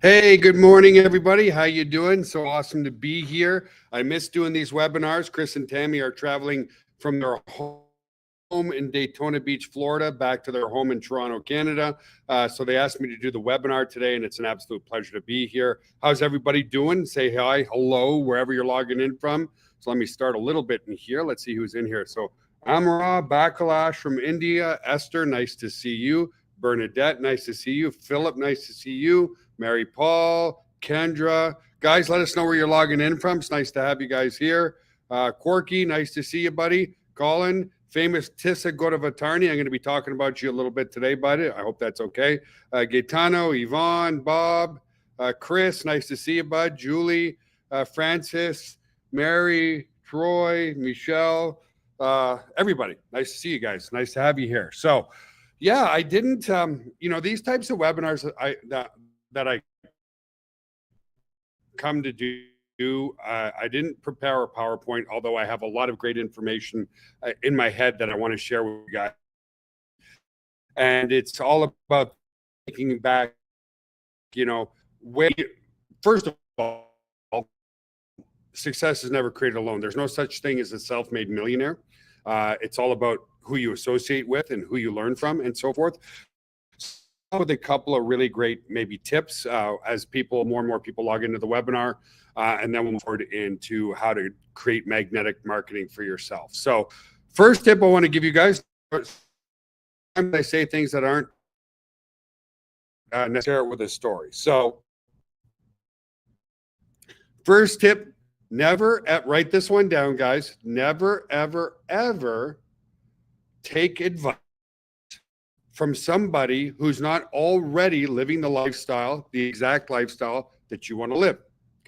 Hey, good morning, everybody. How you doing? So awesome to be here. I miss doing these webinars. Chris and Tammy are traveling from their home in Daytona Beach, Florida, back to their home in Toronto, Canada. So they asked me to do the webinar today, and it's an absolute pleasure to be here. How's everybody doing? Say hi, hello, wherever you're logging in from. So let me start a little bit in here. Let's see who's in here. So Amara Bakalash from India. Esther, nice to see you. Bernadette, nice to see you. Philip, nice to see you. Mary Paul, Kendra. Guys, let us know where you're logging in from. It's nice to have you guys here. Corky, nice to see you, buddy. Colin, famous Tissa Godavatani. I'm going to be talking about you a little bit today, buddy. I hope that's okay. Gaetano, Yvonne, Bob, Chris, nice to see you, bud. Julie, Francis, Mary, Troy, Michelle, everybody. Nice to see you guys. Nice to have you here. So, yeah, I didn't, these types of webinars that I come to do. I didn't prepare a PowerPoint, although I have a lot of great information in my head that I want to share with you guys. And it's all about thinking back, first of all, success is never created alone. There's no such thing as a self-made millionaire. It's all about who you associate with and who you learn from and so forth. With a couple of really great maybe tips as more and more people log into the webinar, and then we'll move forward into how to create magnetic marketing for yourself. So first tip I want to give you guys, I say things that aren't necessary with a story. So first tip, write this one down, guys. Never, ever, ever take advice from somebody who's not already living the exact lifestyle that you want to live.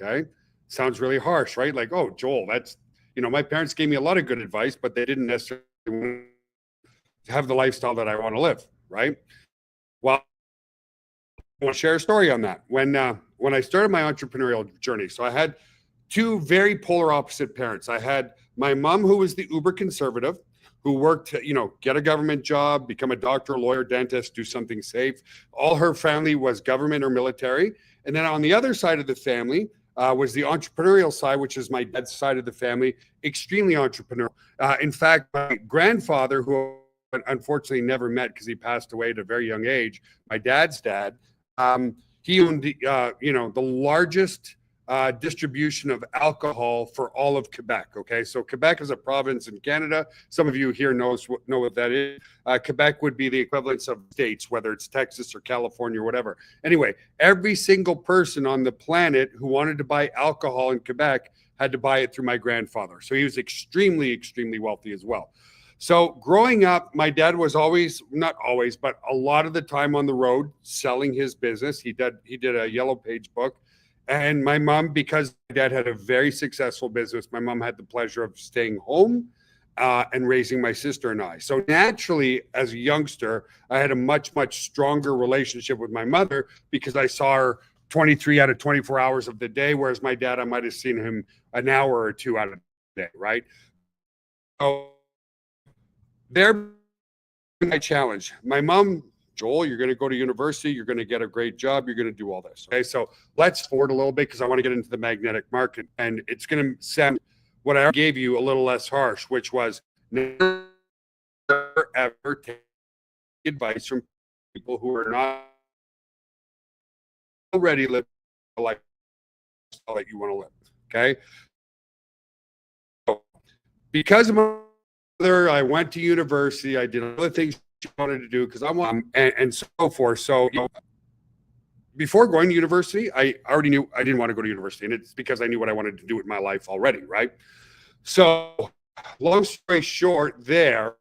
Okay. Sounds really harsh, right? Like, oh, Joel, that's, my parents gave me a lot of good advice, but they didn't necessarily have the lifestyle that I want to live. Right. Well, I want to share a story on that. When I started my entrepreneurial journey, so I had two very polar opposite parents. I had my mom, who was the uber conservative, who worked, get a government job, become a doctor, lawyer, dentist, do something safe. All her family was government or military. And then on the other side of the family was the entrepreneurial side, which is my dad's side of the family, extremely entrepreneurial. In fact, my grandfather, who unfortunately never met because he passed away at a very young age, my dad's dad, he owned, the largest distribution of alcohol for all of Quebec. Okay, so Quebec is a province in Canada. Some of you here know what that is. Quebec would be the equivalence of states, whether it's Texas or California or whatever. Anyway, every single person on the planet who wanted to buy alcohol in Quebec had to buy it through my grandfather. So he was extremely, extremely wealthy as well. So growing up, my dad was not always, but a lot of the time on the road selling his business. He did a Yellow Page book. And my mom, because my dad had a very successful business, my mom had the pleasure of staying home and raising my sister and I. So naturally, as a youngster, I had a much, much stronger relationship with my mother because I saw her 23 out of 24 hours of the day, whereas my dad, I might have seen him an hour or two out of the day, right? So there, my challenge. My mom, Joel, you're going to go to university, you're going to get a great job, you're going to do all this. Okay, so let's forward a little bit because I want to get into the magnetic market. And it's going to sound what I gave you a little less harsh, which was never ever take advice from people who are not already living the lifestyle that you want to live. Okay. So because of my mother, I went to university, I did other things she wanted to do because I want and so forth. So before going to university, I already knew I didn't want to go to university, and it's because I knew what I wanted to do with my life already, right? So long story short, there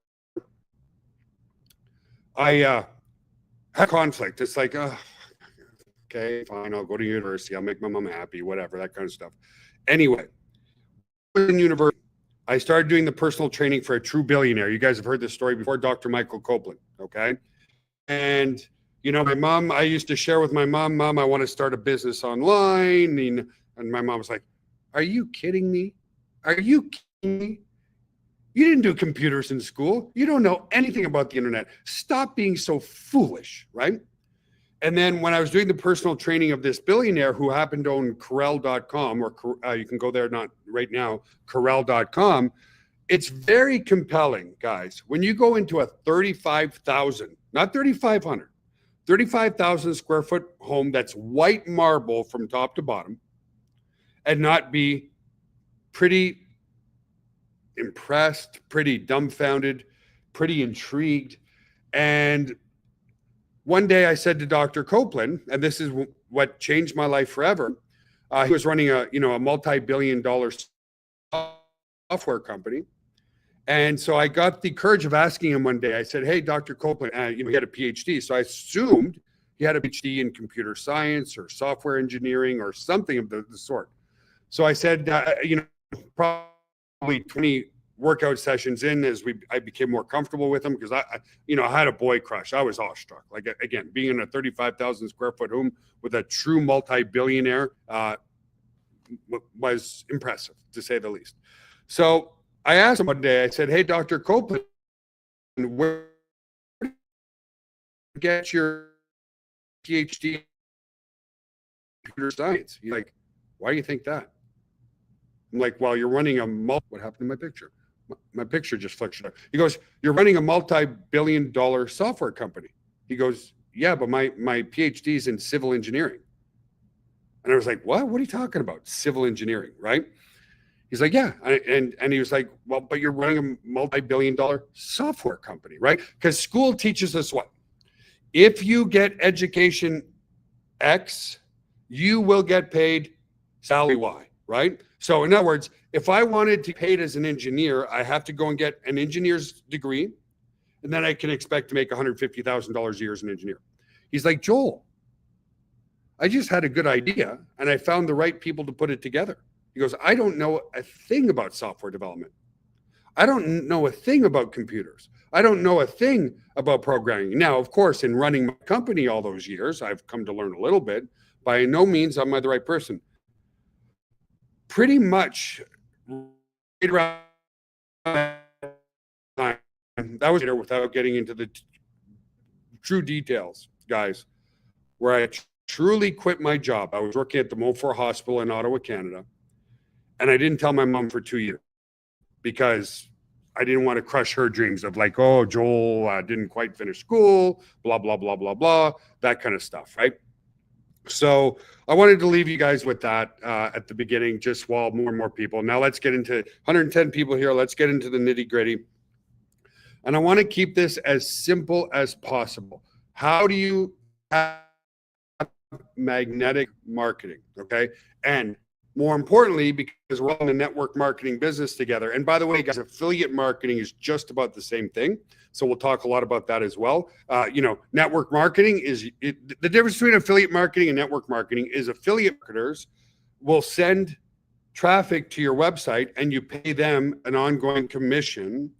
I had conflict. It's like, okay, fine, I'll go to university, I'll make my mom happy, whatever, that kind of stuff. Anyway, in university, I started doing the personal training for a true billionaire. You guys have heard this story before, Dr. Michael Copeland, okay? And, my mom, I used to share with my mom, I want to start a business online. And my mom was like, are you kidding me? Are you kidding me? You didn't do computers in school. You don't know anything about the internet. Stop being so foolish, right? And then when I was doing the personal training of this billionaire who happened to own Corel.com, or you can go there, not right now, Corel.com, it's very compelling, guys. When you go into a 35,000, not 3,500, 35,000 square foot home that's white marble from top to bottom, and not be pretty impressed, pretty dumbfounded, pretty intrigued. And one day I said to Dr. Copeland, and this is what changed my life forever. He was running a multi-billion-dollar software company. And so I got the courage of asking him one day. I said, "Hey, Dr. Copeland, he had a PhD." So I assumed he had a PhD in computer science or software engineering or something of the sort. So I said, probably 20 workout sessions in, as I became more comfortable with him, because I had a boy crush. I was awestruck. Like, again, being in a 35,000 square foot home with a true multi-billionaire was impressive, to say the least. So I asked him one day, I said, "Hey, Dr. Copeland, where did you get your PhD in computer science?" He's like, "Why do you think that?" I'm like, "Well, you're running what happened to my picture? My picture just flicked. He goes, "You're running a multi-billion-dollar software company." He goes, "Yeah, but my PhD is in civil engineering." And I was like, "What? What are you talking about? Civil engineering, right?" He's like, "Yeah." And he was like, "Well, but you're running a multi-billion-dollar software company, right?" Because school teaches us what? If you get education X, you will get paid salary Y, right? So in other words, if I wanted to be paid as an engineer, I have to go and get an engineer's degree, and then I can expect to make $150,000 a year as an engineer. He's like, "Joel, I just had a good idea, and I found the right people to put it together." He goes, "I don't know a thing about software development. I don't know a thing about computers. I don't know a thing about programming." Now, of course, in running my company all those years, I've come to learn a little bit. By no means am I the right person. Pretty much right around that time, that was without getting into the true details, guys, where I truly quit my job. I was working at the Montfort Hospital in Ottawa, Canada, and I didn't tell my mom for 2 years because I didn't want to crush her dreams of like, "Oh, Joel didn't quite finish school, blah, blah, blah, blah, blah," that kind of stuff, right? So I wanted to leave you guys with that at the beginning, just while more and more people. Now let's get into 110 people here. Let's get into the nitty gritty. And I want to keep this as simple as possible. How do you have magnetic marketing? Okay. And more importantly, because we're all in the network marketing business together. And by the way, guys, affiliate marketing is just about the same thing. So we'll talk a lot about that as well. Network marketing the difference between affiliate marketing and network marketing is affiliate marketers will send traffic to your website and you pay them an ongoing commission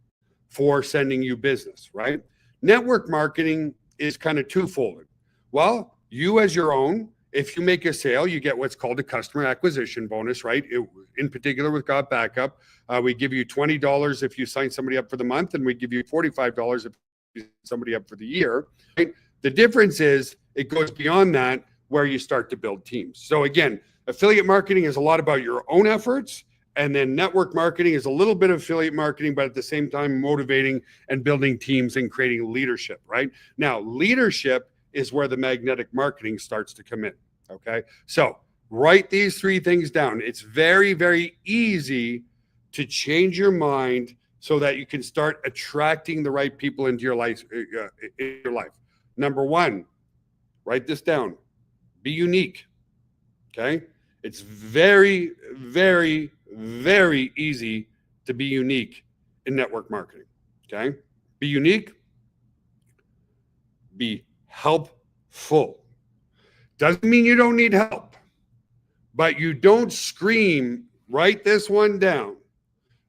for sending you business, right? Network marketing is kind of twofold. Well, you as your own, if you make a sale, you get what's called a customer acquisition bonus, right? In particular with Got Backup, we give you $20 if you sign somebody up for the month, and we give you $45 if you sign somebody up for the year. Right? The difference is it goes beyond that, where you start to build teams. So again, affiliate marketing is a lot about your own efforts, and then network marketing is a little bit of affiliate marketing, but at the same time motivating and building teams and creating leadership, right? Now, leadership is where the magnetic marketing starts to come in. Okay. So write these three things down. It's very, very easy to change your mind so that you can start attracting the right people into your life. Number one, write this down. Be unique. Okay. It's very, very, very easy to be unique in network marketing. Okay. Be unique. Be helpful. Doesn't mean you don't need help, but you don't scream. Write this one down.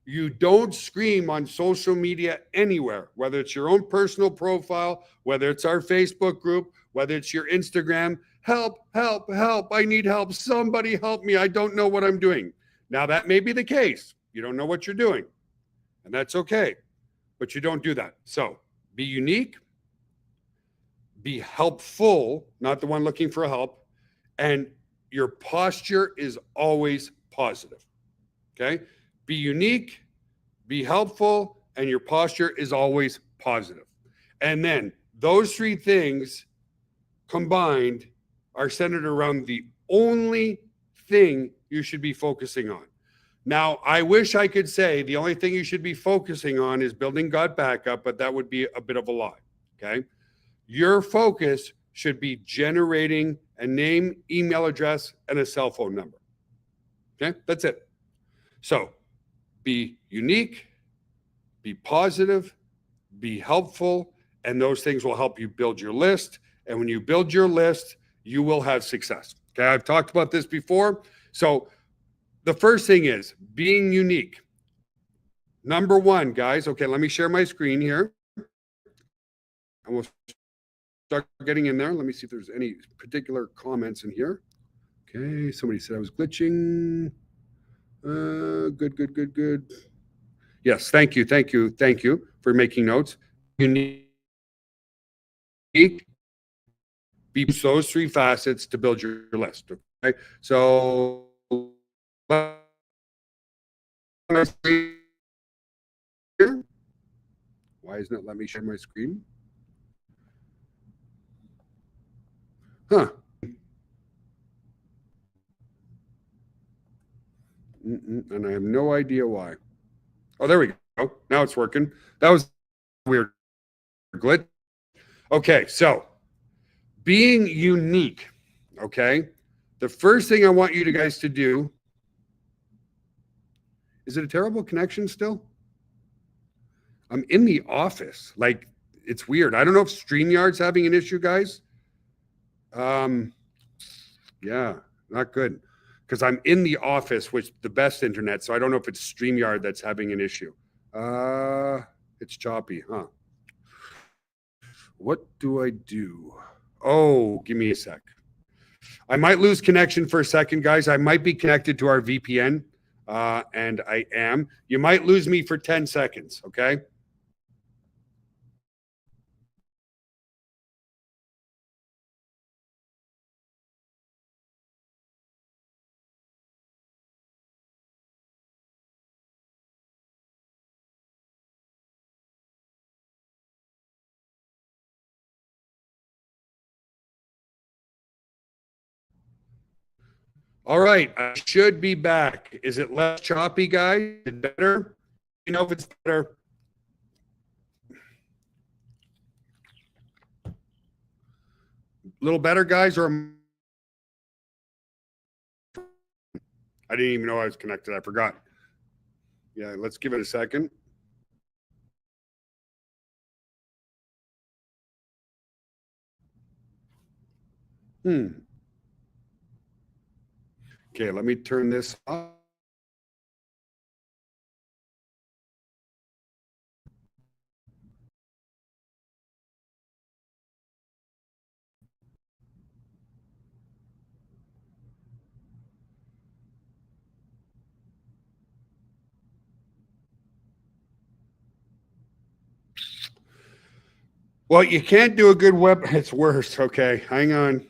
You don't scream on social media anywhere, whether it's your own personal profile, whether it's our Facebook group, whether it's your Instagram. "Help, help, help. I need help. Somebody help me. I don't know what I'm doing." Now, that may be the case. You don't know what you're doing, and that's okay, but you don't do that. So be unique. be helpful, not the one looking for help, and your posture is always positive. Okay? Be unique, be helpful, and your posture is always positive. And then those three things combined are centered around the only thing you should be focusing on. Now, I wish I could say the only thing you should be focusing on is building gut backup, but that would be a bit of a lie. Okay. Your focus should be generating a name, email address, and a cell phone number. Okay. That's it. So be unique, be positive, be helpful, and those things will help you build your list. And when you build your list, you will have success. Okay. I've talked about this before. So the first thing is being unique. Number one, guys. Okay, let me share my screen here. And we'll start getting in there. Let me see if there's any particular comments in here. Okay, somebody said I was glitching. Good. Yes, thank you for making notes. Unique. Be those three facets to build your list. Okay, so why isn't it let me share my screen? Huh. And I have no idea why. Oh, there we go. Now it's working. That was weird glitch. Okay, so being unique. Okay, the first thing I want you guys to do. Is it a terrible connection still? I'm in the office. Like, it's weird. I don't know if StreamYard's having an issue, guys. Yeah, not good. Because I'm in the office with the best internet, so I don't know if it's StreamYard that's having an issue. It's choppy, huh? What do I do? Oh, give me a sec. I might lose connection for a second, guys. I might be connected to our VPN, and I am. You might lose me for 10 seconds, okay? All right, I should be back. Is it less choppy, guys? Is it better? You know if it's better. A little better, guys, or I didn't even know I was connected. I forgot. Yeah, let's give it a second. Okay, let me turn this off. Well, you can't do a good web. It's worse. Okay, hang on.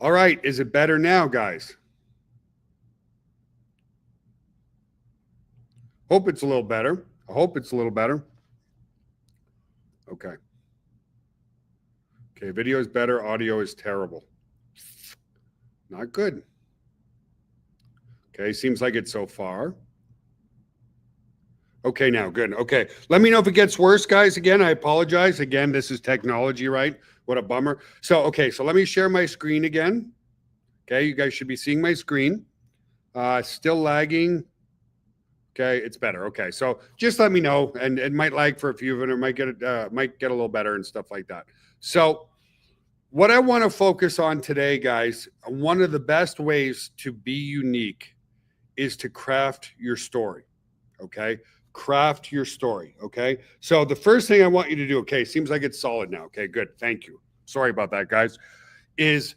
All right, is it better now, guys? Hope it's a little better. I hope it's a little better. Okay. Okay, video is better. Audio is terrible. Not good. Okay, seems like it so far. Okay, now good. Okay, let me know if it gets worse, guys. Again, I apologize. Again, this is technology, right? What a bummer. So, okay, so let me share my screen again. Okay, you guys should be seeing my screen. Still lagging. Okay, it's better. Okay, so just let me know, and it might lag for a few of it, or might get a little better and stuff like that. So, what I want to focus on today, guys, one of the best ways to be unique is to craft your story. Okay. Craft your story. Okay. So the first thing I want you to do, okay, seems like it's solid now. Okay, good. Thank you. Sorry about that, guys. Is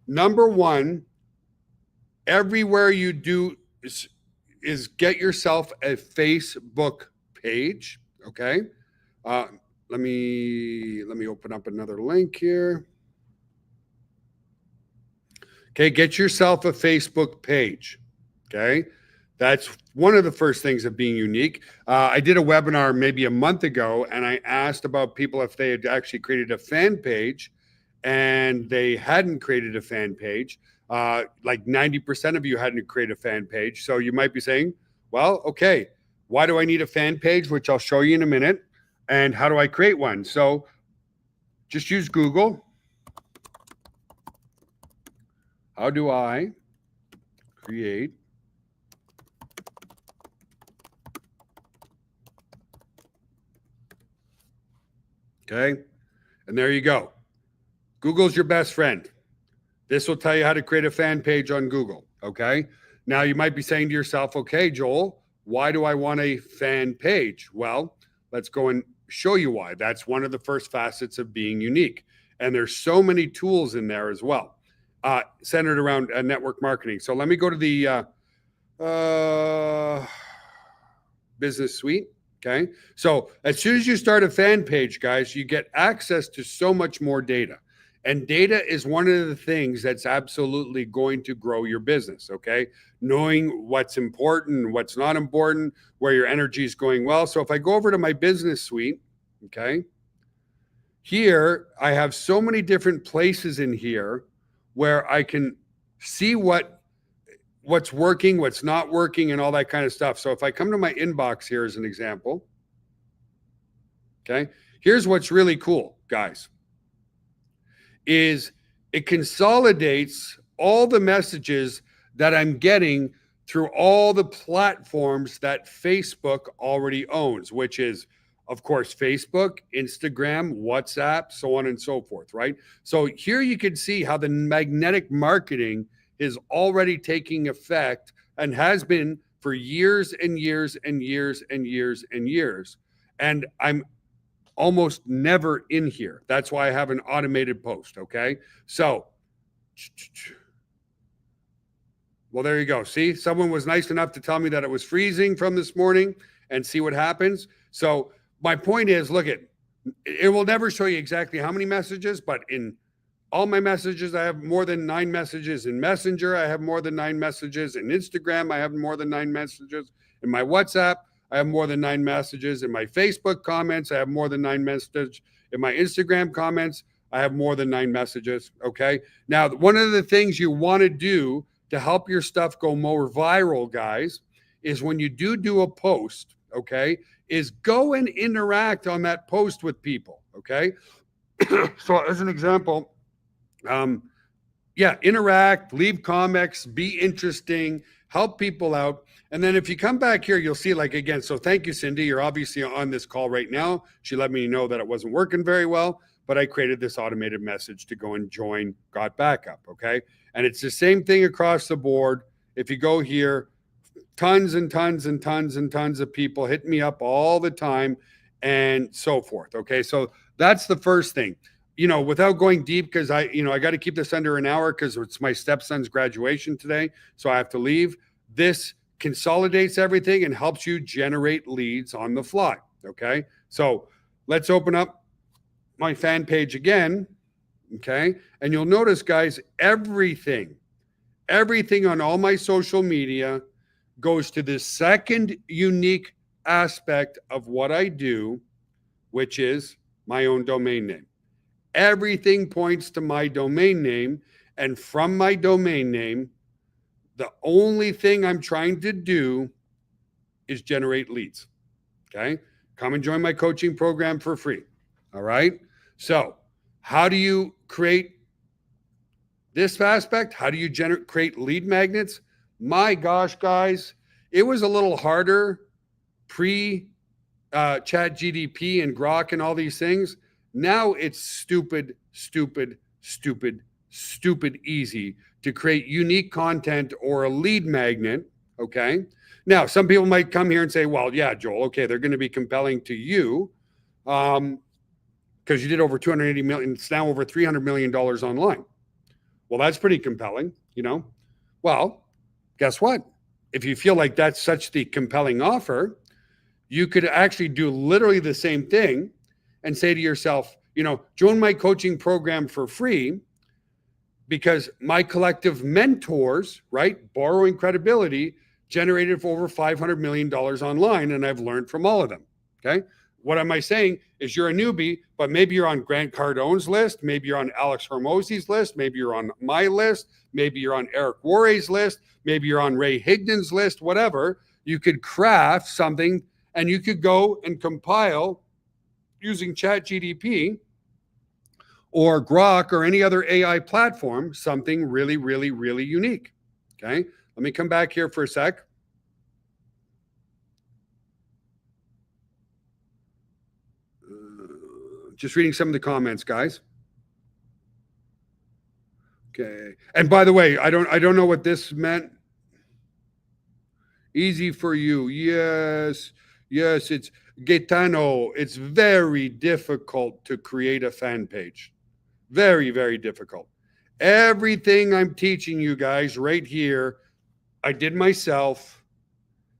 number one, everywhere you do is get yourself a Facebook page. Okay. Uh, let me open up another link here. Okay, get yourself a Facebook page. Okay, that's one of the first things of being unique. I did a webinar maybe a month ago, and I asked about people if they had actually created a fan page, and they hadn't created a fan page. Like 90% of you hadn't created a fan page. So you might be saying, well, okay, why do I need a fan page? Which I'll show you in a minute. And how do I create one? So just use Google. How do I create okay? And there you go. Google's your best friend. This will tell you how to create a fan page on Google, okay? Now you might be saying to yourself, okay, Joel, why do I want a fan page? Well, let's go and show you why. That's one of the first facets of being unique. And there's so many tools in there as well, centered around network marketing. So let me go to the business suite. Okay. So as soon as you start a fan page, guys, you get access to so much more data. And data is one of the things that's absolutely going to grow your business. Okay. Knowing what's important, what's not important, where your energy is going well. So if I go over to my business suite, okay, here I have so many different places in here where I can see what's working, what's not working, and all that kind of stuff. So if I come to my inbox here as an example, okay, here's what's really cool, guys, is it consolidates all the messages that I'm getting through all the platforms that Facebook already owns, which is, of course, Facebook, Instagram, WhatsApp, so on and so forth, right? So here you can see how the magnetic marketing is already taking effect and has been for years and years and years and years and years. And I'm almost never in here. That's why I have an automated post, okay? So, well, there you go. See, someone was nice enough to tell me that it was freezing from this morning and see what happens. So my point is, look at, it will never show you exactly how many messages, but in all my messages, I have more than 9 messages. In Messenger, I have more than 9 messages. In Instagram, I have more than 9 messages. In my WhatsApp, I have more than 9 messages. In my Facebook comments, I have more than 9 messages. In my Instagram comments, I have more than 9 messages. Okay. Now, one of the things you want to do to help your stuff go more viral, guys, is when you do a post, okay, is go and interact on that post with people. Okay. So as an example, interact, leave comments, be interesting, help people out. And then if you come back here, you'll see, like, again, so thank you, Cindy. You're obviously on this call right now. She let me know that it wasn't working very well, but I created this automated message to go and join Got Backup. Okay. And it's the same thing across the board. If you go here, tons and tons and tons and tons of people hit me up all the time and so forth. Okay. So that's the first thing. Without going deep, because I got to keep this under an hour because it's my stepson's graduation today. So I have to leave. This consolidates everything and helps you generate leads on the fly. Okay. So let's open up my fan page again. Okay. And you'll notice, guys, everything on all my social media goes to the second unique aspect of what I do, which is my own domain name. Everything points to my domain name. And from my domain name, the only thing I'm trying to do is generate leads. Okay. Come and join my coaching program for free. All right. So how do you create this aspect? How do you create lead magnets? My gosh, guys, it was a little harder pre Chat GDP and Grok and all these things. Now it's stupid stupid easy to create unique content or a lead magnet. Okay. Now, some people might come here and say, well, yeah, Joel, okay, they're going to be compelling to you because you did over 280 million. It's now over $300 million online. Well, that's pretty compelling, you know. Well, guess what? If you feel like that's such the compelling offer, you could actually do literally the same thing and say to yourself, you know, join my coaching program for free because my collective mentors, right, borrowing credibility, generated for over $500 million online, and I've learned from all of them. Okay. What am I saying is you're a newbie, but maybe you're on Grant Cardone's list. Maybe you're on Alex Hormozi's list. Maybe you're on my list. Maybe you're on Eric Worre's list. Maybe you're on Ray Higdon's list, whatever. You could craft something and you could go and compile using ChatGPT or Grok or any other AI platform, something really, really, really unique. Okay. Let me come back here for a sec. Just reading some of the comments, guys. Okay. And by the way, I don't know what this meant. Easy for you. Yes. Yes, it's Gaetano. It's very difficult to create a fan page. Very, very difficult. Everything I'm teaching you guys right here, I did myself,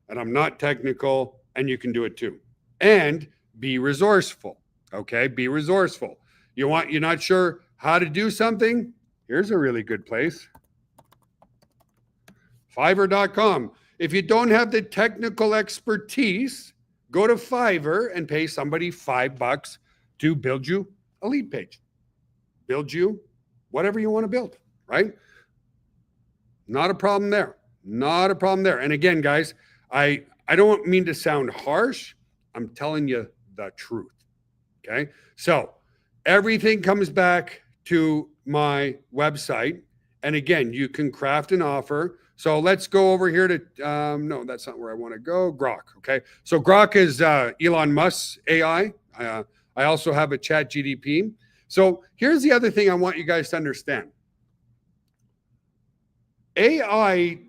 and I'm not technical, and you can do it too. And be resourceful. Okay, be resourceful. You're not sure how to do something? Here's a really good place. Fiverr.com. If you don't have the technical expertise, go to Fiverr and pay somebody $5 to build you a lead page. Build you whatever you want to build, right? Not a problem there. Not a problem there. And again, guys, I don't mean to sound harsh. I'm telling you the truth. Okay. So everything comes back to my website. And again, you can craft an offer. So let's go over here to, no, that's not where I want to go. Grok. Okay. So Grok is Elon Musk's AI. I also have a ChatGPT. So here's the other thing I want you guys to understand. AI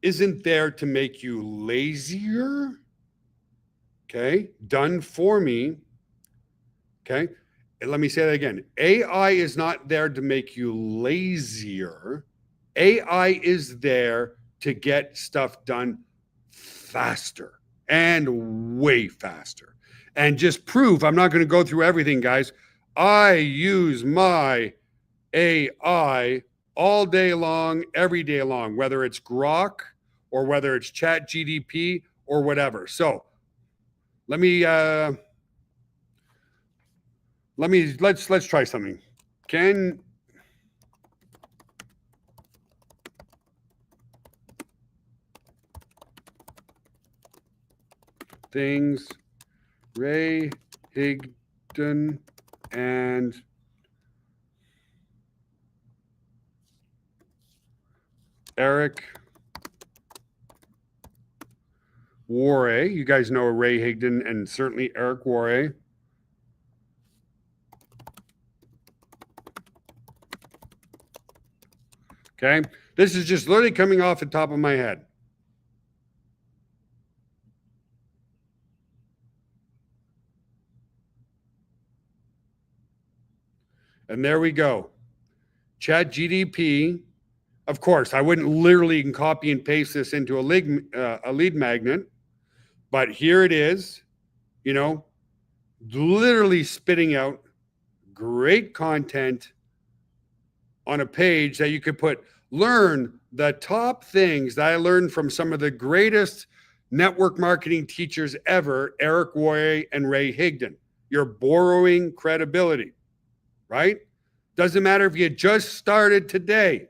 isn't there to make you lazier. Okay. Done for me. Okay. And let me say that again. AI is not there to make you lazier. AI is there to get stuff done faster and way faster. And just prove, I'm not going to go through everything, guys. I use my AI all day long, every day long, whether it's Grok or whether it's ChatGPT or whatever. So let's try something. Can things Ray Higdon and Eric Worre. You guys know Ray Higdon and certainly Eric Worre. Okay. This is just literally coming off the top of my head. And there we go. ChatGPT. Of course, I wouldn't literally copy and paste this into a lead magnet, but here it is, you know, literally spitting out great content on a page that you could learn the top things that I learned from some of the greatest network marketing teachers ever, Eric Worre and Ray Higdon. You're borrowing credibility, right? Doesn't matter if you just started today.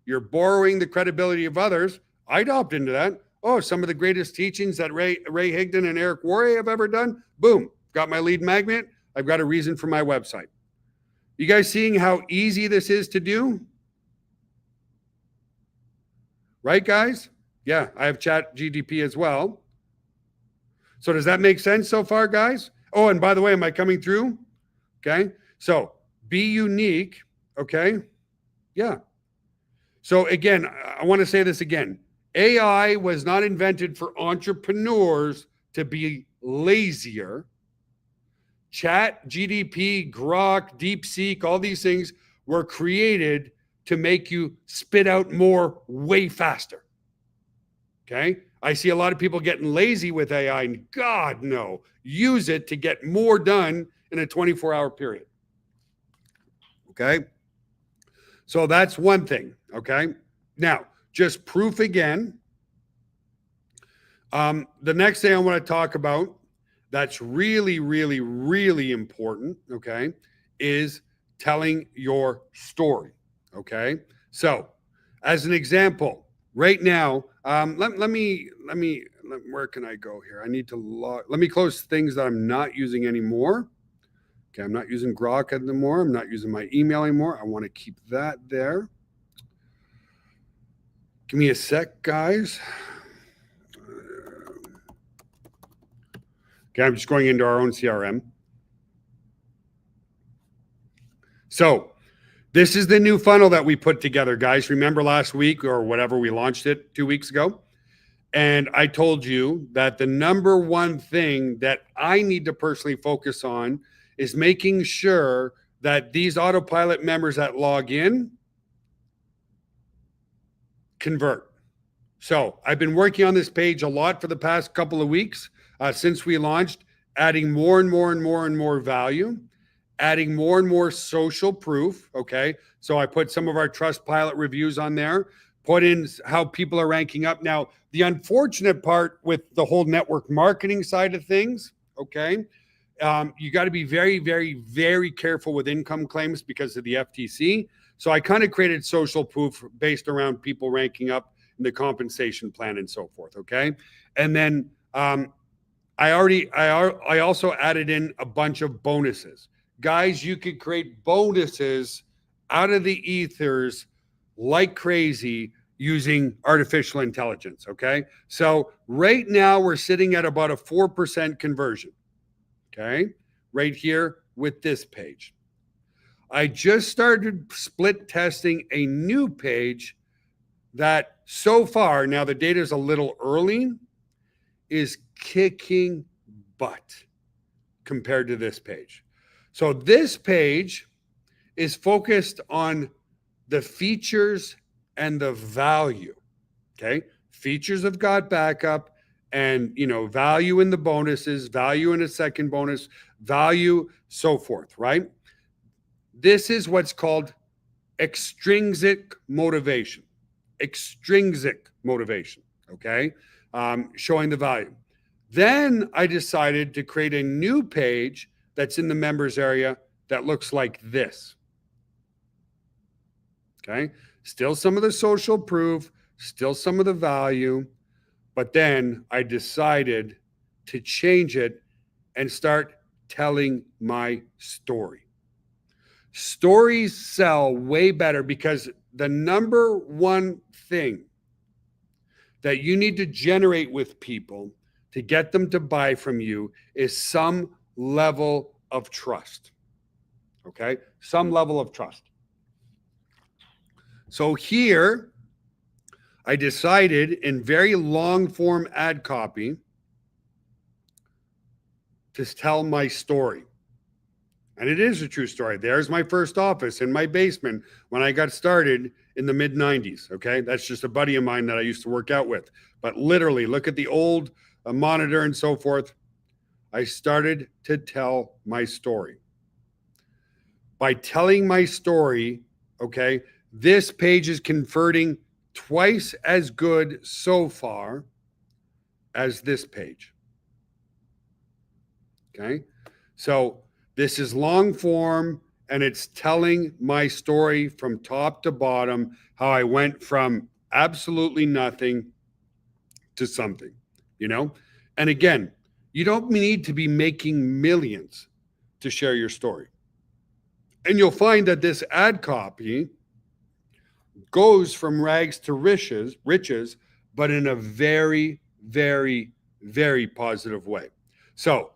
You're borrowing the credibility of others. I'd opt into that. Oh, some of the greatest teachings that Ray Higdon and Eric Worre have ever done. Boom, got my lead magnet. I've got a reason for my website. You guys seeing how easy this is to do? Right, guys? Yeah, I have ChatGPT as well. So does that make sense so far, guys? Oh, and by the way, am I coming through? Okay. So be unique. Okay. Yeah. So again, I want to say this again. AI was not invented for entrepreneurs to be lazier. Chat, GDP, Grok, DeepSeek, all these things were created to make you spit out more way faster. Okay. I see a lot of people getting lazy with AI, and God, no, use it to get more done in a 24-hour period. Okay. So that's one thing. Okay. Now, just proof again. The next thing I want to talk about that's really, really, really important, okay, is telling your story. Okay. So, as an example, right now, where can I go here? I need to let me close things that I'm not using anymore. Okay, I'm not using Grok anymore. I'm not using my email anymore. I want to keep that there. Give me a sec, guys. Okay, I'm just going into our own CRM. So this is the new funnel that we put together, guys. Remember last week or whatever, we launched it 2 weeks ago? And I told you that the number one thing that I need to personally focus on is making sure that these autopilot members that log in convert. So I've been working on this page a lot for the past couple of weeks since we launched, adding more and more and more and more value, adding more and more social proof. Okay. So I put some of our Trustpilot reviews on there, put in how people are ranking up. Now, the unfortunate part with the whole network marketing side of things, okay, you got to be very, very, very careful with income claims because of the FTC. So I kind of created social proof based around people ranking up in the compensation plan and so forth. Okay. And then I also added in a bunch of bonuses. Guys, you could create bonuses out of the ethers like crazy using artificial intelligence. Okay. So right now we're sitting at about a 4% conversion. Okay. Right here with this page. I just started split testing a new page that so far, now the data is a little early, is kicking butt compared to this page. So this page is focused on the features and the value. Okay. Features of God backup and, value in the bonuses, value in a second bonus, value, so forth, right? This is what's called extrinsic motivation. Extrinsic motivation, okay? Showing the value. Then I decided to create a new page that's in the members area that looks like this. Okay? Still some of the social proof, still some of the value, but then I decided to change it and start telling my story. Stories sell way better because the number one thing that you need to generate with people to get them to buy from you is some level of trust. Okay? Some level of trust. So here, I decided in very long form ad copy to tell my story. And it is a true story. There's my first office in my basement when I got started in the mid 90s. Okay. That's just a buddy of mine that I used to work out with. But literally, look at the old monitor and so forth. I started to tell my story. By telling my story, okay, this page is converting twice as good so far as this page. Okay. So this is long form and it's telling my story from top to bottom, how I went from absolutely nothing to something, And again, you don't need to be making millions to share your story. And you'll find that this ad copy goes from rags to riches, but in a very, very, very positive way. So,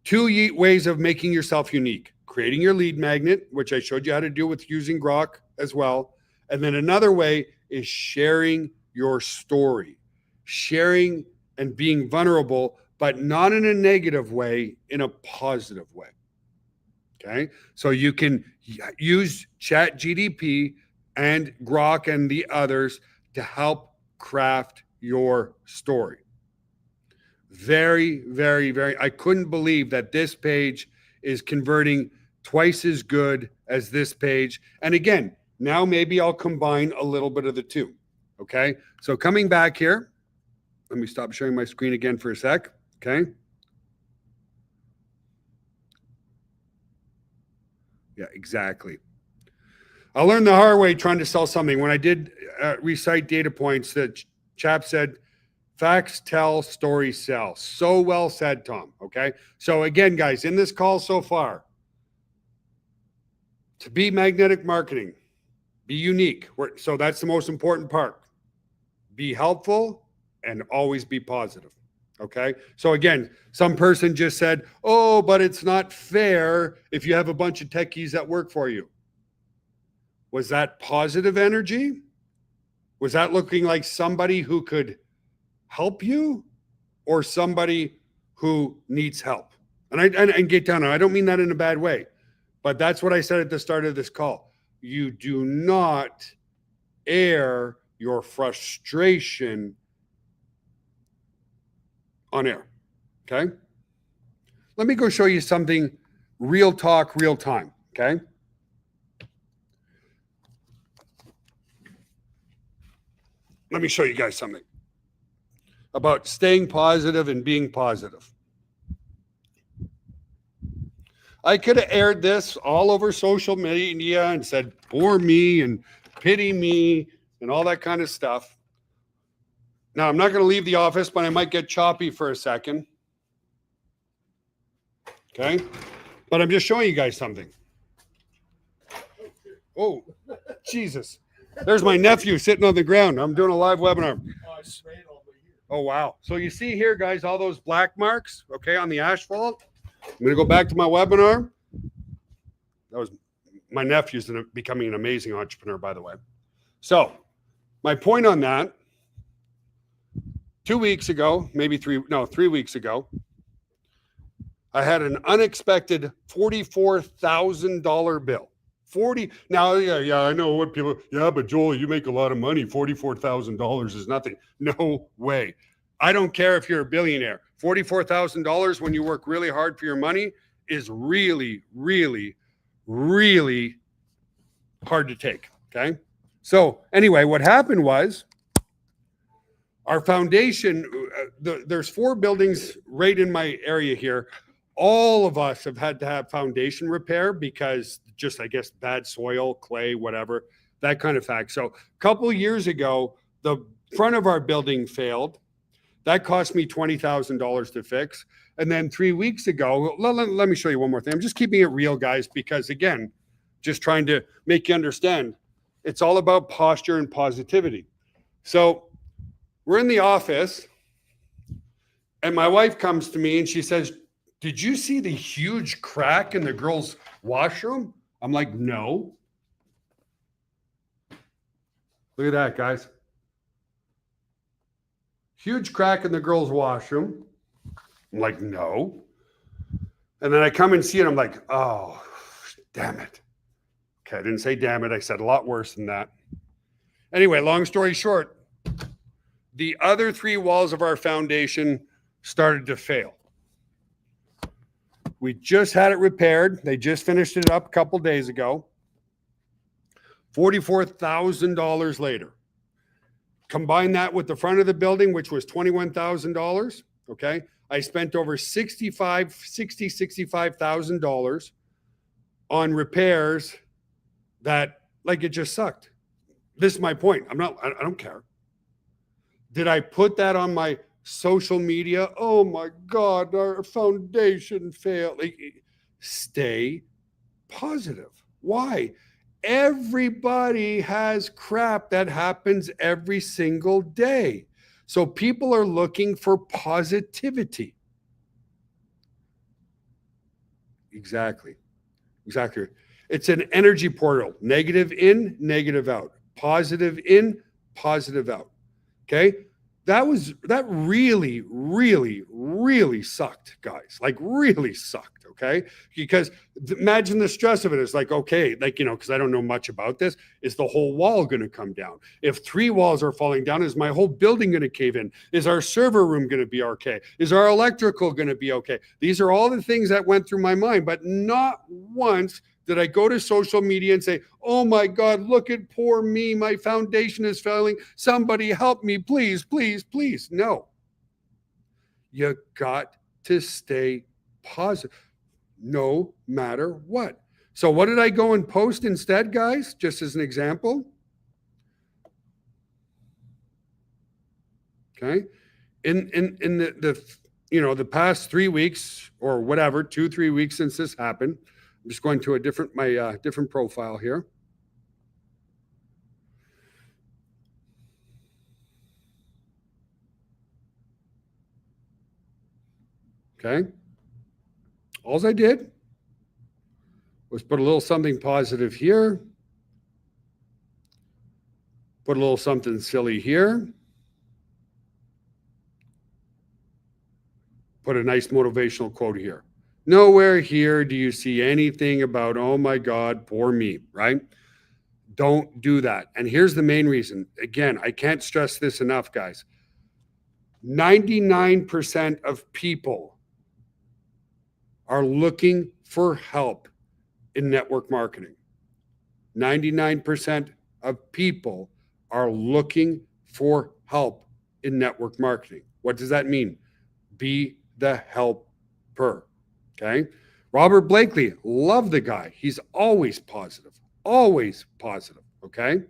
two ways of making yourself unique. creating your lead magnet, which I showed you how to do with using Grok as well. And then another way is sharing your story, sharing and being vulnerable, but not in a negative way, in a positive way. Okay. So you can use ChatGPT and Grok and the others to help craft your story. Very, very, very, I couldn't believe that this page is converting twice as good as this page. And again, now maybe I'll combine a little bit of the two. Okay. So coming back here, let me stop sharing my screen again for a sec. Okay. Yeah, exactly. I learned the hard way trying to sell something. When I did recite data points, that chap said, facts tell, stories sell. So well said, Tom. Okay. So again, guys, in this call so far, to be magnetic marketing, be unique. So that's the most important part. Be helpful and always be positive. Okay. So again, some person just said, oh, but it's not fair if you have a bunch of techies that work for you. Was that positive energy? Was that looking like somebody who could help you or somebody who needs help? And get down. I don't mean that in a bad way, but that's what I said at the start of this call. You do not air your frustration on air. Okay. Let me go show you something real talk, real time. Okay. Let me show you guys something about staying positive and being positive. I could have aired this all over social media and said, poor me and pity me and all that kind of stuff. Now, I'm not going to leave the office, but I might get choppy for a second. Okay. But I'm just showing you guys something. Oh, Jesus. There's my nephew sitting on the ground. I'm doing a live webinar. Oh, wow. So you see here, guys, all those black marks, okay, on the asphalt. I'm going to go back to my webinar. That was my nephew's becoming an amazing entrepreneur, by the way. So my point on that, 2 weeks ago, maybe 3 weeks ago, I had an unexpected $44,000 bill. Now, yeah, I know what people, yeah, but Joel, you make a lot of money. $44,000 is nothing. No way. I don't care if you're a billionaire. $44,000 when you work really hard for your money is really, really, really hard to take. Okay. So anyway, what happened was our foundation, there's 4 buildings right in my area here. All of us have had to have foundation repair because just, I guess, bad soil, clay, whatever, that kind of fact. So a couple of years ago, the front of our building failed. That cost me $20,000 to fix. And then 3 weeks ago, let me show you one more thing. I'm just keeping it real, guys, because again, just trying to make you understand, it's all about posture and positivity. So we're in the office and my wife comes to me and she says, did you see the huge crack in the girls' washroom? I'm like, no. Look at that, guys. Huge crack in the girls' washroom. I'm like, no. And then I come and see it. I'm like, oh, damn it. Okay, I didn't say damn it. I said a lot worse than that. Anyway, long story short, the other 3 walls of our foundation started to fail. We just had it repaired. They just finished it up a couple days ago. $44,000 later. Combine that with the front of the building, which was $21,000. Okay. I spent over $65,000 on repairs that, like, it just sucked. This is my point. I don't care. Did I put that on my social media? Oh my God, our foundation failed. Like, stay positive. Why? Everybody has crap that happens every single day. So people are looking for positivity. Exactly. Exactly. It's an energy portal. Negative in, negative out. Positive in, positive out. Okay. That really, really, really sucked, guys. Like really sucked. Okay. Because imagine the stress of it. It's like, okay, like, because I don't know much about this. Is the whole wall going to come down? If 3 walls are falling down, is my whole building going to cave in? Is our server room going to be okay? Is our electrical going to be okay? These are all the things that went through my mind, but not once did I go to social media and say, oh my God, look at poor me. My foundation is failing. Somebody help me, please, please, please. No. You got to stay positive no matter what. So what did I go and post instead, guys? Just as an example. Okay. In the past 3 weeks or whatever, 2-3 weeks since this happened, I'm just going to a different profile here. Okay. All I did was put a little something positive here, put a little something silly here, put a nice motivational quote here. Nowhere here do you see anything about, oh my God, poor me, right? Don't do that. And here's the main reason. Again, I can't stress this enough, guys. 99% of people are looking for help in network marketing. 99% of people are looking for help in network marketing. What does that mean? Be the helper. Okay. Robert Blakely, love the guy. He's always positive, always positive. Okay.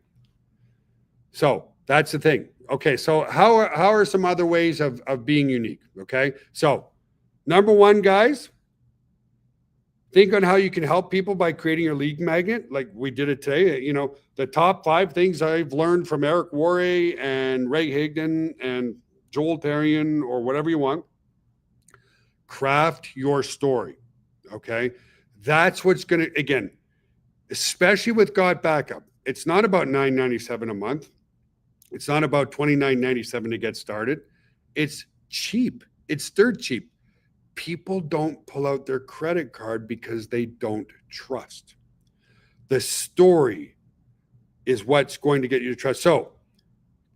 So that's the thing. Okay. So how are some other ways of being unique? Okay. So number one, guys, think on how you can help people by creating your lead magnet, like we did it today. The top 5 things I've learned from Eric Worre and Ray Higdon and Joel Therien or whatever you want. Craft your story. Okay. That's what's going to, again, especially with Got Backup. It's not about $9.97 a month. It's not about $29.97 to get started. It's cheap. It's dirt cheap. People don't pull out their credit card because they don't trust. The story is what's going to get you to trust. So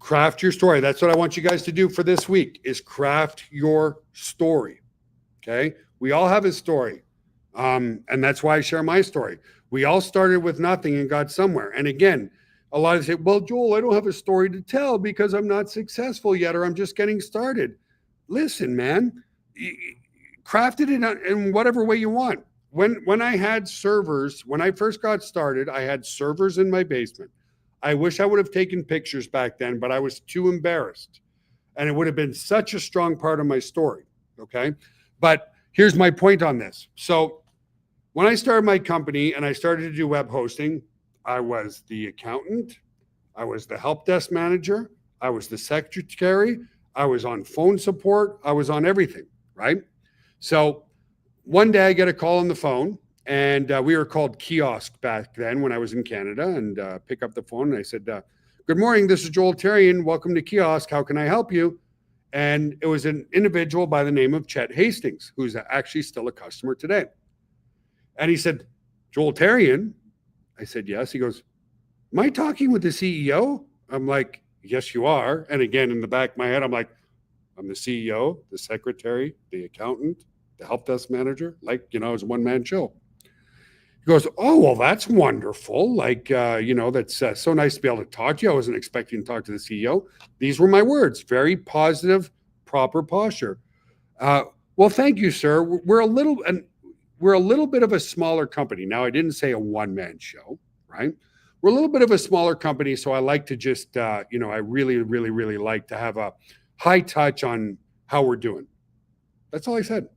craft your story. That's what I want you guys to do for this week is craft your story. Okay. We all have a story. And that's why I share my story. We all started with nothing and got somewhere. And again, a lot of say, well, Joel, I don't have a story to tell because I'm not successful yet, or I'm just getting started. Listen, man, craft it in whatever way you want. When I had servers, when I first got started, I had servers in my basement. I wish I would have taken pictures back then, but I was too embarrassed. And it would have been such a strong part of my story. Okay. But here's my point on this. So when I started my company and I started to do web hosting, I was the accountant. I was the help desk manager. I was the secretary. I was on phone support. I was on everything, right? So one day I get a call on the phone, and we were called Kiosk back then when I was in Canada, and pick up the phone and I said, good morning, this is Joel Therien. Welcome to Kiosk. How can I help you? And it was an individual by the name of Chet Hastings, who's actually still a customer today. And he said, Joel Therien? I said, yes. He goes, am I talking with the CEO? I'm like, yes, you are. And again, in the back of my head, I'm like, I'm the CEO, the secretary, the accountant, the help desk manager. Like, it's a one-man show. He goes, oh, well, that's wonderful. Like, that's so nice to be able to talk to you. I wasn't expecting to talk to the CEO. These were my words. Very positive, proper posture. Well, thank you, sir. We're a little bit of a smaller company. Now, I didn't say a one-man show, right? We're a little bit of a smaller company. So I like to just, I really, really, really like to have a high touch on how we're doing. That's all I said.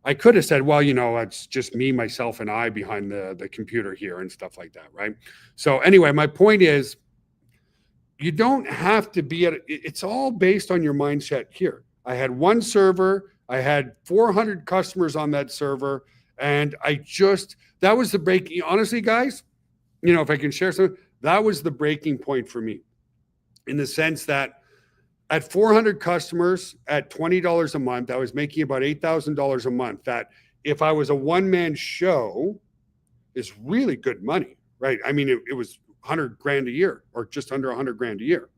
I could have said, well, it's just me, myself, and I behind the computer here and stuff like that, right? So anyway, my point is, you don't have to be it's all based on your mindset here. I had one server. I had 400 customers on that server. And that was the breaking, honestly, guys, if I can share something, that was the breaking point for me, in the sense that at 400 customers at $20 a month, I was making about $8,000 a month. That, if I was a one-man show, is really good money, right? I mean, it was 100 grand a year, or just under 100 grand a year.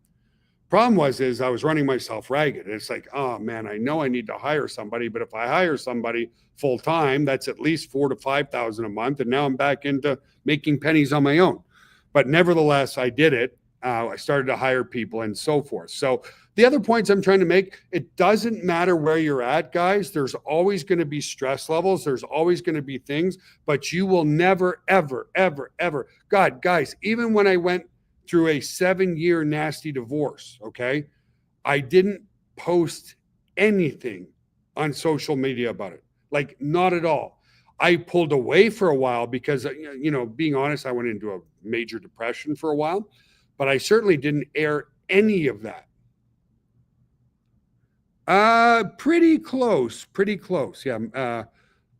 Problem is I was running myself ragged. And it's like, oh man, I know I need to hire somebody, but if I hire somebody full time, that's at least 4,000 to 5,000 a month. And now I'm back into making pennies on my own. But nevertheless, I did it. I started to hire people and so forth. So the other points I'm trying to make, it doesn't matter where you're at, guys. There's always going to be stress levels. There's always going to be things, but you will never, ever, ever, ever. God, guys, even when I went through a 7-year nasty divorce, okay, I didn't post anything on social media about it. Like, not at all. I pulled away for a while because, being honest, I went into a major depression for a while, but I certainly didn't air any of that. Pretty close. Yeah.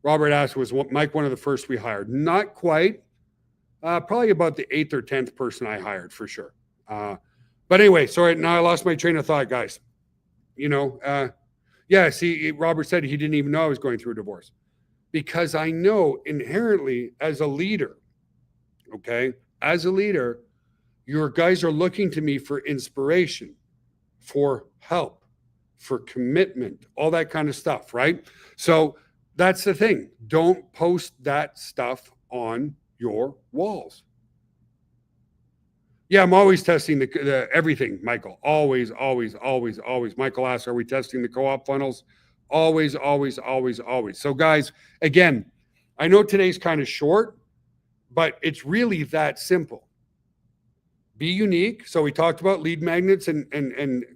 Robert asked, was Mike one of the first we hired? Not quite. Probably about the 8th or 10th person I hired, for sure. But anyway, sorry, now I lost my train of thought, guys. Yeah, see, Robert said he didn't even know I was going through a divorce, because I know inherently as a leader, okay, your guys are looking to me for inspiration, for help, for commitment, all that kind of stuff, right? So that's the thing. Don't post that stuff on your walls. Yeah, I'm always testing the everything, Michael. Always. Michael asks, are we testing the co-op funnels? Always. So guys, again, I know today's kind of short, but it's really that simple. Be unique. So we talked about lead magnets and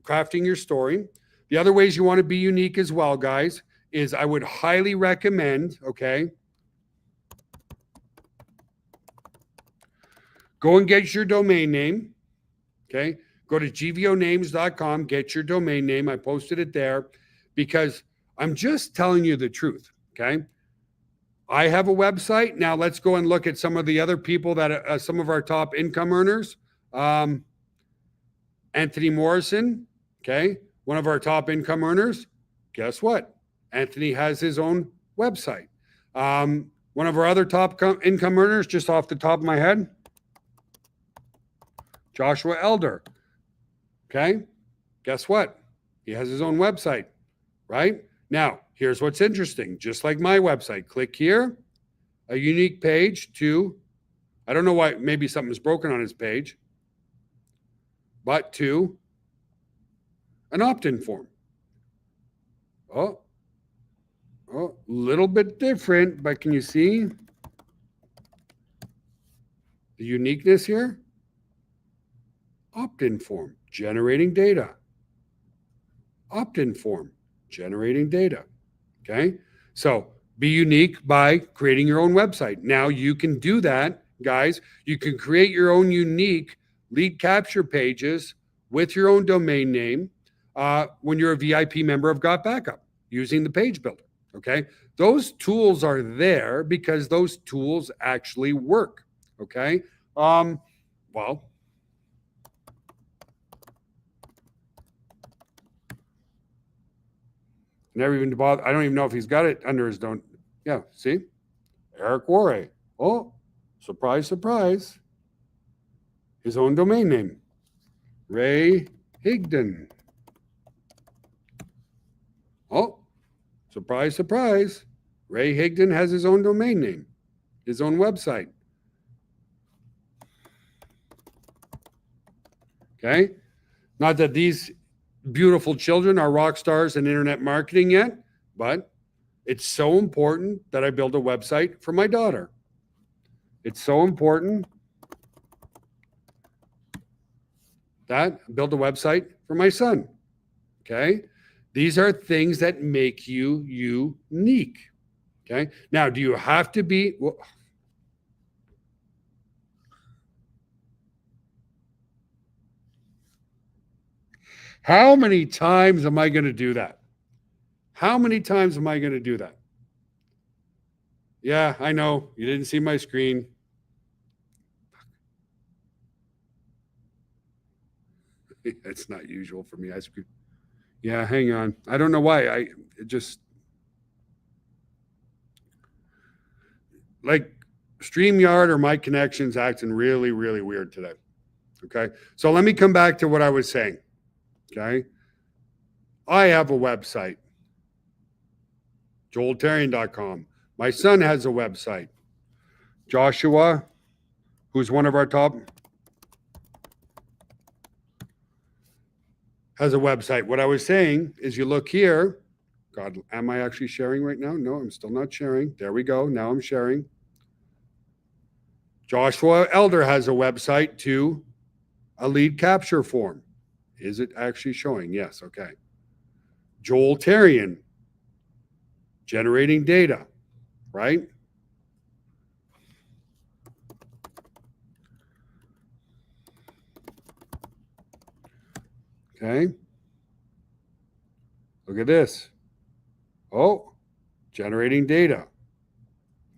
crafting your story. The other ways you want to be unique as well, guys, is I would highly recommend, okay, go and get your domain name, okay? Go to gvonames.com, get your domain name. I posted it there because I'm just telling you the truth, okay? I have a website. Now let's go and look at some of the other people that some of our top income earners. Anthony Morrison, okay? One of our top income earners. Guess what? Anthony has his own website. One of our other top income earners, just off the top of my head, Joshua Elder. Okay. Guess what? He has his own website, right? Now, here's what's interesting. Just like my website, click here, a unique page to, I don't know why, maybe something's broken on his page, but to an opt-in form. Oh, little bit different, but can you see the uniqueness here? Opt-in form, generating data. Opt-in form, generating data. Okay. So be unique by creating your own website. Now you can do that, guys. You can create your own unique lead capture pages with your own domain name when you're a VIP member of Got Backup using the page builder. Okay. Those tools are there because those tools actually work. Okay. Well, never even bother. I don't even know if he's got it under his don't. Yeah, see? Eric Warray. Oh, surprise, surprise. His own domain name. Ray Higdon. Oh, surprise, surprise. Ray Higdon has his own domain name, his own website. Okay? Not that these beautiful children are rock stars in internet marketing yet, but it's so important that I build a website for my daughter. It's so important that I build a website for my son. Okay? These are things that make you unique. Okay? Now, do you have to be... Well, how many times am I going to do that? How many times am I going to do that? Yeah, I know. You didn't see my screen. It's not usual for me. Yeah, hang on. I don't know why. It just like StreamYard or my connections acting really, really weird today. Okay. So let me come back to what I was saying. Okay. I have a website, joeltarian.com. My son has a website. Joshua, who's one of our top, has a website. What I was saying is you look here. God, am I actually sharing right now? No, I'm still not sharing. There we go. Now I'm sharing. Joshua Elder has a website too, a lead capture form. Is it actually showing? Yes. Okay. Joel Tarian, generating data, right? Okay. Look at this. Oh, generating data.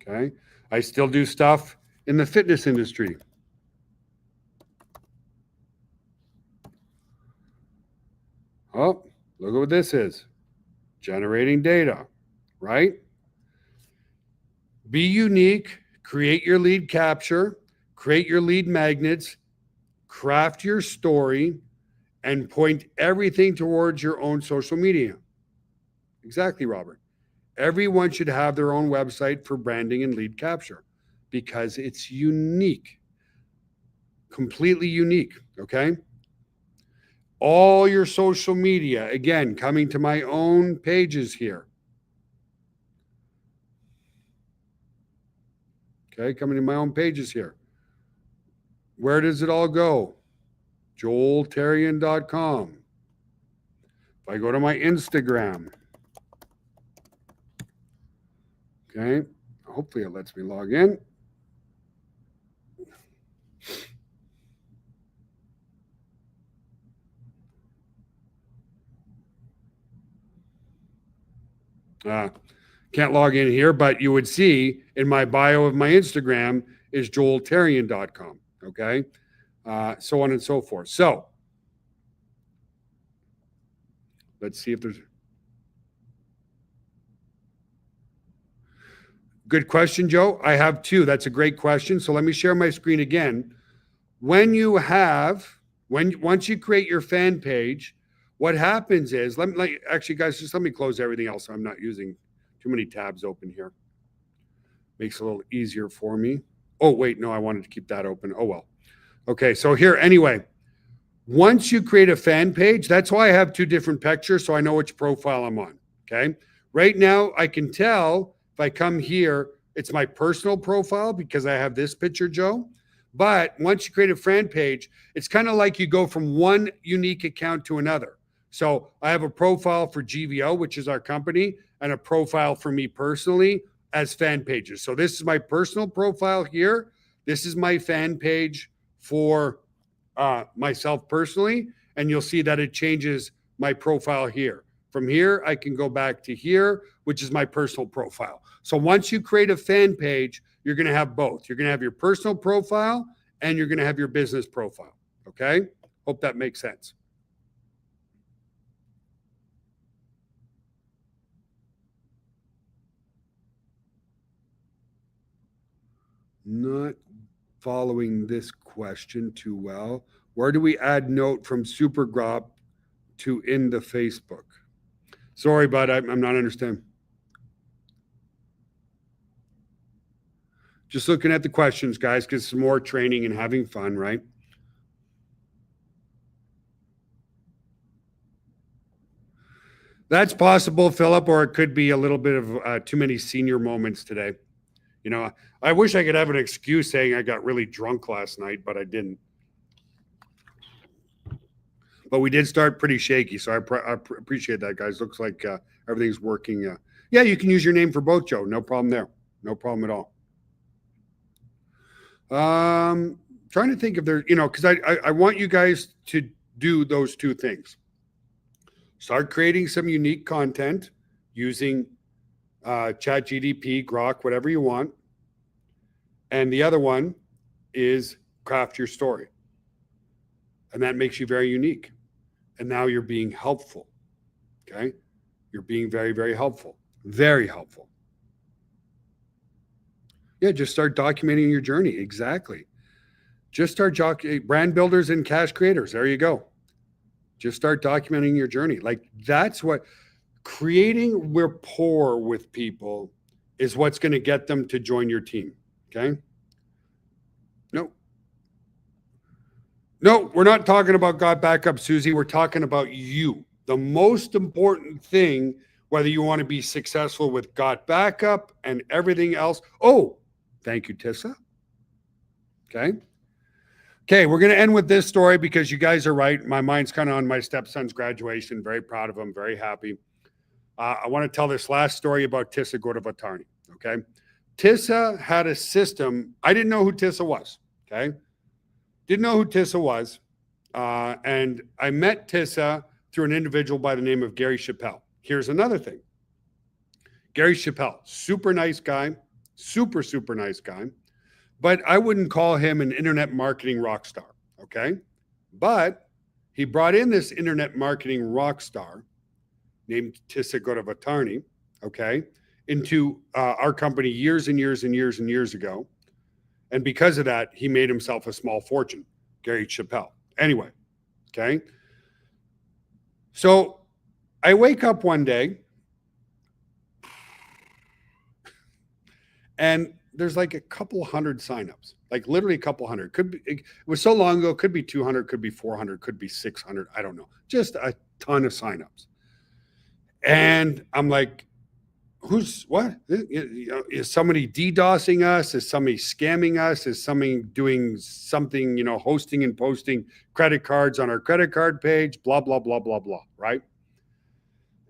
Okay. I still do stuff in the fitness industry. Oh, look at what this is. Generating data, right? Be unique, create your lead capture, create your lead magnets, craft your story, and point everything towards your own social media. Exactly, Robert. Everyone should have their own website for branding and lead capture because it's unique, completely unique. Okay. All your social media, again, coming to my own pages here. Okay. Coming to my own pages here. Where does it all go? joeltarian.com. If I go to my Instagram, okay, hopefully it lets me log in. Can't log in here, but you would see in my bio of my Instagram is joeltarian.com. Okay. So on and so forth. So let's see if there's. Good question, Joe. I have two. That's a great question. So let me share my screen again. When you have, once you create your fan page, what happens is, actually, guys, just let me close everything else. So I'm not using too many tabs open here. Makes it a little easier for me. Oh, wait, no, I wanted to keep that open. Oh, well. Okay, so here, anyway, once you create a fan page, that's why I have two different pictures so I know which profile I'm on. Okay. Right now, I can tell if I come here, it's my personal profile because I have this picture, Joe. But once you create a fan page, it's kind of like you go from one unique account to another. So I have a profile for GVO, which is our company, and a profile for me personally as fan pages. So this is my personal profile here. This is my fan page for myself personally, and you'll see that it changes my profile here. From here, I can go back to here, which is my personal profile. So once you create a fan page, you're going to have both. You're going to have your personal profile and you're going to have your business profile. Okay. Hope that makes sense. Not following this question too well. Where do we add note from Supergrop to in the Facebook? Sorry, bud, I'm not understanding. Just looking at the questions, guys, because some more training and having fun, right? That's possible, Philip, or it could be a little bit of too many senior moments today. You know, I wish I could have an excuse saying I got really drunk last night, but I didn't. But we did start pretty shaky, so I appreciate that, guys. Looks like everything's working. Yeah, you can use your name for both, Joe. No problem there. No problem at all. Trying to think if there, because I want you guys to do those two things. Start creating some unique content using ChatGPT, Grok, whatever you want. And the other one is craft your story. And that makes you very unique. And now you're being helpful. Okay. You're being very, very helpful. Very helpful. Yeah, just start documenting your journey. Exactly. Just start brand builders and cash creators. There you go. Just start documenting your journey. Like that's what creating rapport with people is what's going to get them to join your team. Okay. No, we're not talking about God Backup, Susie. We're talking about you. The most important thing, whether you want to be successful with God Backup and everything else. Oh, thank you, Tissa. Okay. Okay, we're going to end with this story because you guys are right. My mind's kind of on my stepson's graduation. Very proud of him. Very happy. I want to tell this last story about Tissa Godavatani. Okay. Tissa had a system. I didn't know who Tissa was. Okay. Didn't know who Tissa was. And I met Tissa through an individual by the name of Gary Chappelle. Here's another thing. Gary Chappelle, super nice guy, super, super nice guy. But I wouldn't call him an internet marketing rock star, okay? But he brought in this internet marketing rock star named Tissa Godavatani, okay, into our company years and years and years and years ago. And because of that, he made himself a small fortune, Gary Chappelle. Anyway, okay. So I wake up one day and there's like a couple hundred signups, like literally a couple hundred. Could be, it was so long ago, could be 200, could be 400, could be 600. I don't know. Just a ton of signups. And I'm like, who's what? Is somebody DDoSing us? Is somebody scamming us? Is somebody doing something, hosting and posting credit cards on our credit card page? Blah, blah, blah, blah, blah, right?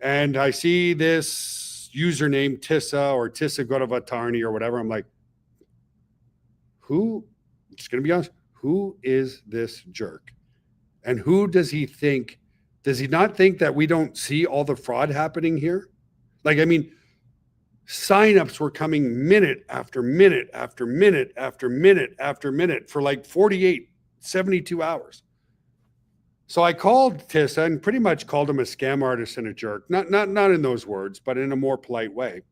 And I see this username Tissa or Tissa Godavatani or whatever. I'm like, who, I'm just going to be honest, who is this jerk? And who does he think, does he not think that we don't see all the fraud happening here? Like, I mean, signups were coming minute after minute after minute after minute after minute for like 48, 72 hours. So I called Tissa and pretty much called him a scam artist and a jerk. Not in those words, but in a more polite way.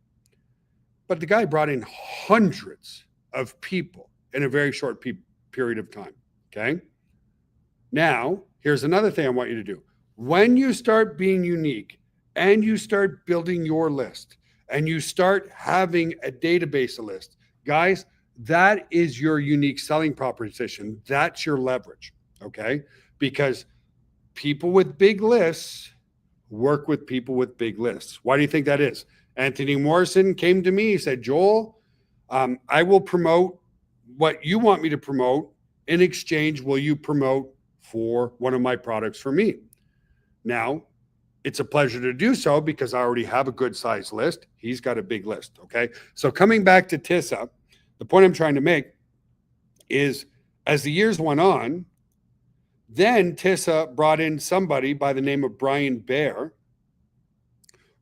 But the guy brought in hundreds of people in a very short period of time. Okay. Now, here's another thing I want you to do. When you start being unique and you start building your list, and you start having a database list, guys, that is your unique selling proposition. That's your leverage, okay? Because people with big lists work with people with big lists. Why do you think that is? Anthony Morrison came to me, he said, Joel, I will promote what you want me to promote. In exchange, will you promote for one of my products for me? Now, it's a pleasure to do so because I already have a good size list. He's got a big list. Okay. So coming back to Tissa, the point I'm trying to make is as the years went on, then Tissa brought in somebody by the name of Brian Baer,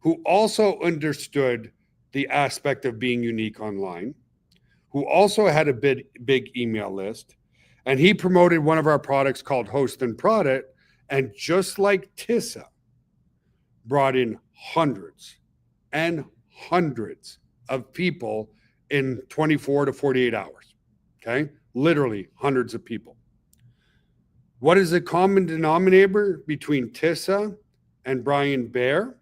who also understood the aspect of being unique online, who also had a big email list. And he promoted one of our products called Host and Product. And just like Tissa, brought in hundreds and hundreds of people in 24 to 48 hours. Okay. Literally hundreds of people. What is the common denominator between Tissa and Brian Baer?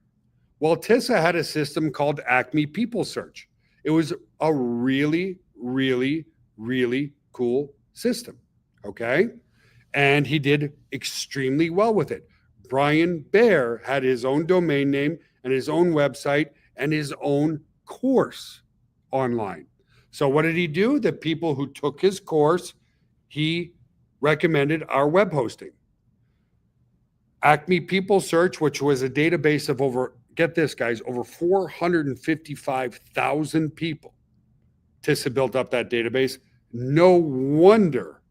Well, Tissa had a system called Acme People Search. It was a really, really, really cool system. Okay. And he did extremely well with it. Brian Baer had his own domain name and his own website and his own course online. So what did he do? The people who took his course, he recommended our web hosting. Acme People Search, which was a database of over, get this guys, over 455,000 people. Tissa built up that database. No wonder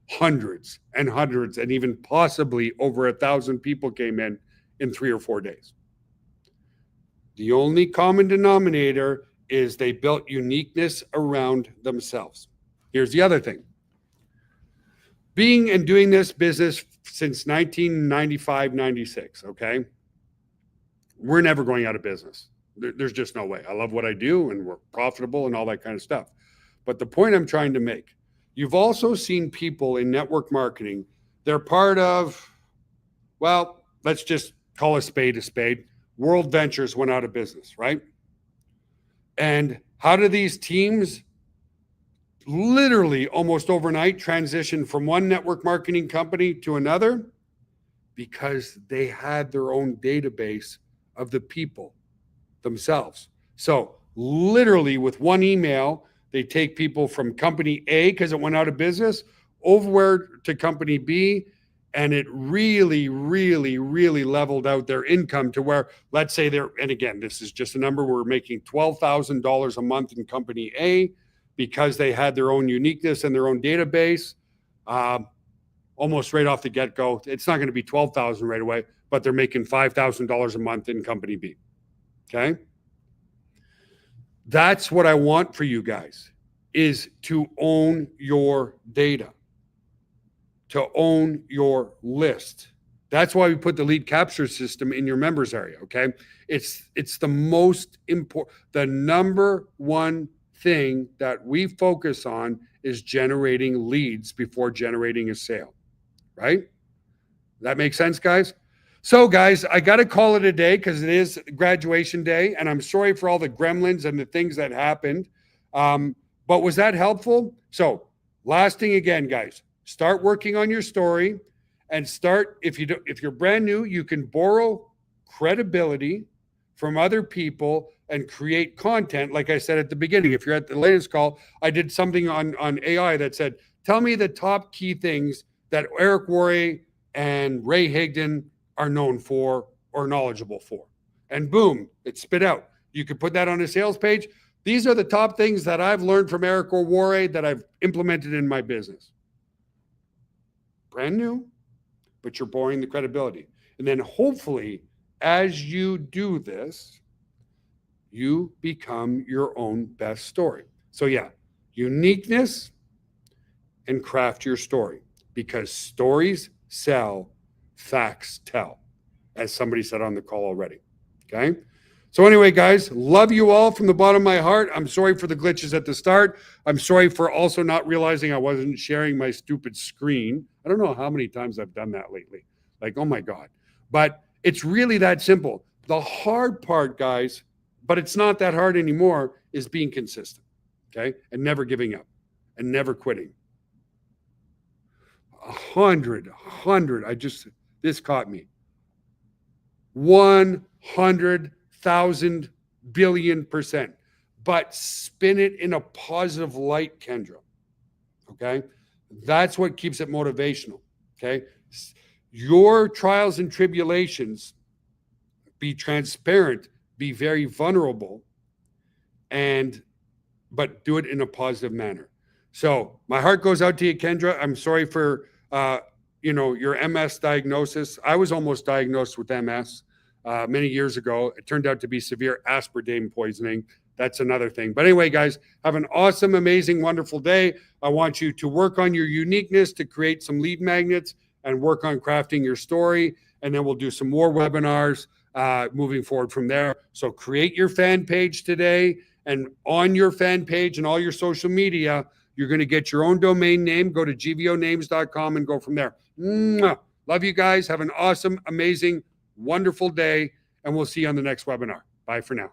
hundreds and hundreds and even possibly over 1,000 people came in 3 or 4 days. The only common denominator is they built uniqueness around themselves. Here's the other thing. Being and doing this business since 1995, 96, okay? We're never going out of business. There's just no way. I love what I do and we're profitable and all that kind of stuff. But the point I'm trying to make, you've also seen people in network marketing, they're part of, well, let's just call a spade a spade. World Ventures went out of business, right? And how do these teams literally almost overnight transition from one network marketing company to another? Because they had their own database of the people themselves. So literally with one email, they take people from company A because it went out of business over to company B. And it really, really, really leveled out their income to where, let's say they're, and again, this is just a number, we're making $12,000 a month in company A because they had their own uniqueness and their own database. Almost right off the get-go, it's not going to be $12,000 right away, but they're making $5,000 a month in company B. Okay. That's what I want for you guys, is to own your data, to own your list. That's why we put the lead capture system in your members area. Okay. It's the most important, the number one thing that we focus on is generating leads before generating a sale. Right? That makes sense, guys? So, guys, I got to call it a day because it is graduation day, and I'm sorry for all the gremlins and the things that happened. But was that helpful? So, last thing again, guys, start working on your story and start, if you're brand new, you can borrow credibility from other people and create content. Like I said at the beginning, if you're at the latest call, I did something on AI that said, tell me the top key things that Eric Worre and Ray Higdon are known for or knowledgeable for. And boom, it spit out. You could put that on a sales page. These are the top things that I've learned from Eric Worre that I've implemented in my business. Brand new, but you're borrowing the credibility. And then hopefully, as you do this, you become your own best story. So yeah, uniqueness and craft your story, because stories sell, facts tell, as somebody said on the call already. Okay. So anyway, guys, love you all from the bottom of my heart. I'm sorry for the glitches at the start. I'm sorry for also not realizing I wasn't sharing my stupid screen. I don't know how many times I've done that lately. Like, oh my God. But it's really that simple. The hard part, guys, but it's not that hard anymore, is being consistent. Okay. And never giving up and never quitting. 100, this caught me. 100,000 billion%, but spin it in a positive light, Kendra. Okay. That's what keeps it motivational. Okay. Your trials and tribulations, be transparent, be very vulnerable, but do it in a positive manner. So my heart goes out to you, Kendra. I'm sorry for, your MS diagnosis. I was almost diagnosed with MS many years ago. It turned out to be severe aspartame poisoning. That's another thing. But anyway, guys, have an awesome, amazing, wonderful day. I want you to work on your uniqueness to create some lead magnets and work on crafting your story. And then we'll do some more webinars moving forward from there. So create your fan page today, and on your fan page and all your social media, you're going to get your own domain name. Go to gvonames.com and go from there. Mwah. Love you guys. Have an awesome, amazing, wonderful day. And we'll see you on the next webinar. Bye for now.